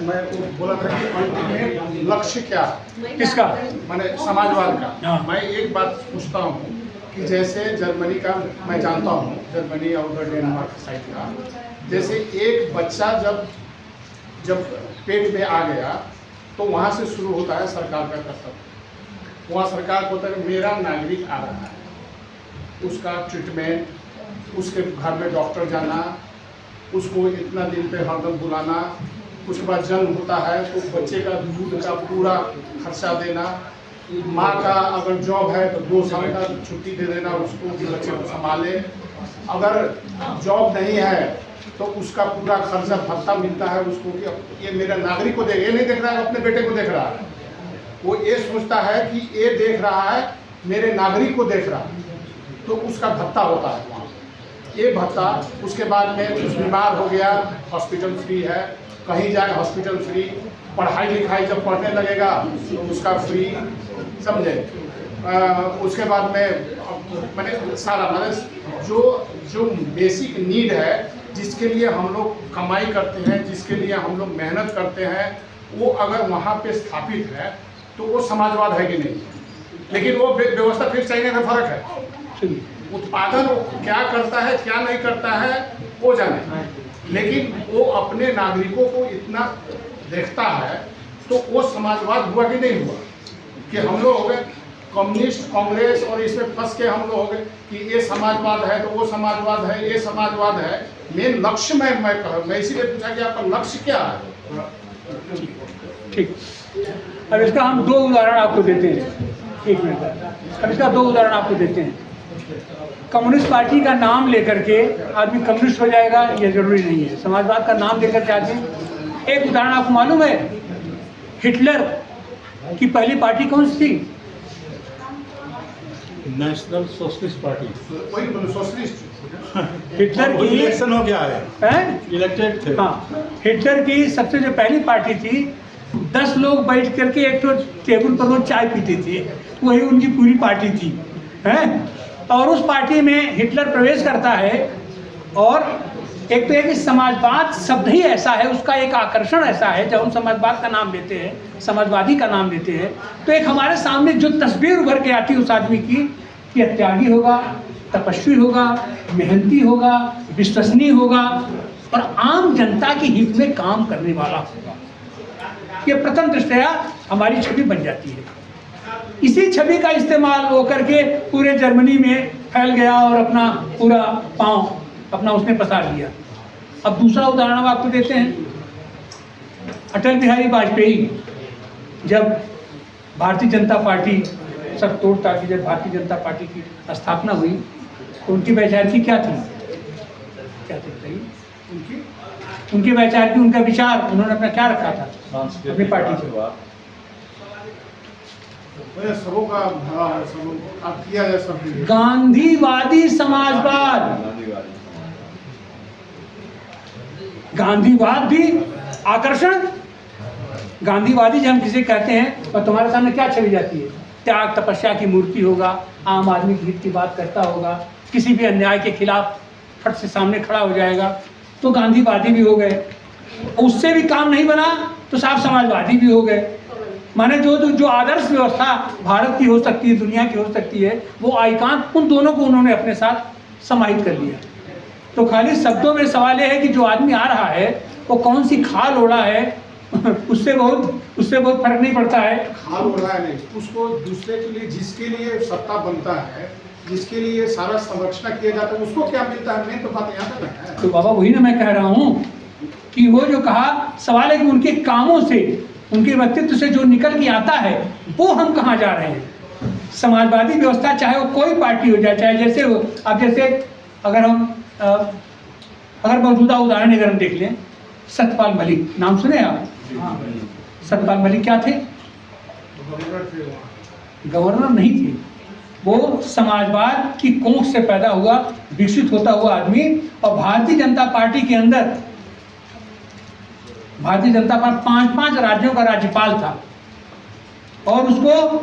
मैं वो बोला था कि अल्टीमेट लक्ष्य क्या है किसका? मैंने समाजवाद का। हाँ। मैं एक बात पूछता हूँ कि जैसे जर्मनी का मैं जानता हूँ, जर्मनी और उधर डेनमार्क साइड का, जैसे एक बच्चा जब पेट में आ गया तो वहाँ से शुरू होता है सरकार का कर्तव्य। वहाँ सरकार को होता है मेरा नागरिक आ रहा है, उसका ट्रीटमेंट, उसके घर में डॉक्टर जाना, उसको इतना दिन पे हरदम बुलाना, उसके बाद जन्म होता है तो बच्चे का दूध का पूरा खर्चा देना, माँ का अगर जॉब है तो 2 साल का छुट्टी दे देना उसको कि बच्चे को संभाले, अगर जॉब नहीं है तो उसका पूरा खर्चा भत्ता मिलता है उसको कि ये मेरा नागरिक को ये नहीं देख रहा है अपने बेटे को देख रहा है, वो ये सोचता है कि ये देख रहा है मेरे नागरिक को देख रहा है, तो उसका भत्ता होता है वहाँ ये भत्ता। उसके बाद में कुछ बीमार हो गया हॉस्पिटल फ्री है, कहीं जाए हॉस्पिटल फ्री, पढ़ाई लिखाई जब पढ़ने लगेगा तो उसका फ्री, समझे। उसके बाद में मैंने सारा मतलब जो बेसिक नीड है जिसके लिए हम लोग कमाई करते हैं, जिसके लिए हम लोग मेहनत करते हैं, वो अगर वहाँ पे स्थापित है तो वो समाजवाद है कि नहीं। लेकिन वो व्यवस्था फिर चाइना का फर्क है, उत्पादन क्या करता है क्या नहीं करता है वो जाने, लेकिन वो अपने नागरिकों को इतना देखता है तो वो समाजवाद हुआ कि नहीं हुआ। कि हम लोग हो गए कम्युनिस्ट कांग्रेस और इसमें फंस के हम लोग हो गए कि ये समाजवाद है तो वो समाजवाद है, ये समाजवाद है। मेन लक्ष्य मैं इसीलिए पूछा कि आपका लक्ष्य क्या है। ठीक, अब इसका हम 2 उदाहरण आपको देते हैं, 1 मिनट। अब इसका 2 उदाहरण आपको देते हैं। कम्युनिस्ट पार्टी का नाम लेकर के आदमी कम्युनिस्ट हो जाएगा ये जरूरी नहीं है, समाजवाद का नाम लेकर के आदमी। एक उदाहरण आपको मालूम है, हिटलर की पहली पार्टी कौन सी थी? National socialist party. वही बोलो सोशलिस्ट। हिटलर की इलेक्शन हो गया है, इलेक्टेड थे। हाँ, हिटलर की सबसे जो पहली पार्टी थी 10 लोग बैठ करके एक तो टेबल पर वो चाय पीते थे, वही उनकी पूरी पार्टी थी, हैं। और उस पार्टी में हिटलर प्रवेश करता है और एक तो है कि समाजवाद शब्द ही ऐसा है, उसका एक आकर्षण ऐसा है। जब हम समाजवाद का नाम लेते हैं, समाजवादी का नाम लेते हैं, तो एक हमारे सामने जो तस्वीर उभर के आती है उस आदमी की कि त्यागी होगा, तपस्वी होगा, मेहनती होगा, विश्वसनीय होगा और आम जनता के हित में काम करने वाला होगा। ये प्रथम दृष्टया हमारी छवि बन जाती है। इसी छवि का इस्तेमाल वो करके पूरे जर्मनी में फैल गया और अपना पूरा पांव अपना उसने पसार लिया। अब दूसरा उदाहरण हम आपको देते हैं। अटल बिहारी वाजपेयी जब भारतीय जनता पार्टी सर तोड़ता कि जब भारतीय जनता पार्टी की स्थापना हुई तो उनकी वैचारिकी क्या थी? क्या थी उनकी वैचारिकी, उनका विचार, उन्होंने अपना क्या रखा था अपनी पार्टी से? सबों का आप किया जाए सब गांधीवादी समाजवाद। गांधीवाद भी आकर्षण। गांधीवादी जब हम किसे कहते हैं और तुम्हारे सामने क्या छवि जाती है? त्याग तपस्या की मूर्ति होगा, आम आदमी के हित की बात करता होगा, किसी भी अन्याय के खिलाफ फट से सामने खड़ा हो जाएगा, तो गांधीवादी भी हो गए। उससे भी काम नहीं बना तो साफ समाजवादी भी हो गए। माने जो आदर्श व्यवस्था भारत की हो सकती है, दुनिया की हो सकती है, वो आइकान उन दोनों को उन्होंने अपने साथ समाहित कर लिया। तो खाली शब्दों में सवाल ये है कि जो आदमी आ रहा है वो कौन सी खाल ओढ़ा है उससे बहुत फर्क नहीं पड़ता है। खाल ओढ़ा है नहीं, उसको दूसरे के लिए, जिसके लिए सत्ता बनता है, जिसके लिए सारा संरक्षण किया जाता है, उसको क्या मिलता है? मेन तो बात यहाँ पे है। तो बाबा वही ना मैं कह रहा हूँ कि वो जो कहा, सवाल है कि उनके कामों से, उनके व्यक्तित्व से जो निकल के आता है वो हम कहाँ जा रहे हैं। समाजवादी व्यवस्था चाहे वो कोई पार्टी हो जाए, चाहे जैसे हो, अब जैसे अगर मौजूदा उदाहरण अगर हम देख लें, सत्यपाल मलिक नाम सुने आप? सत्यपाल मलिक क्या थे? गवर्नर नहीं थे, वो समाजवाद की कोख से पैदा हुआ, विकसित होता हुआ आदमी। और भारतीय जनता पार्टी के अंदर भारतीय जनता पार्टी 5 राज्यों का राज्यपाल था और उसको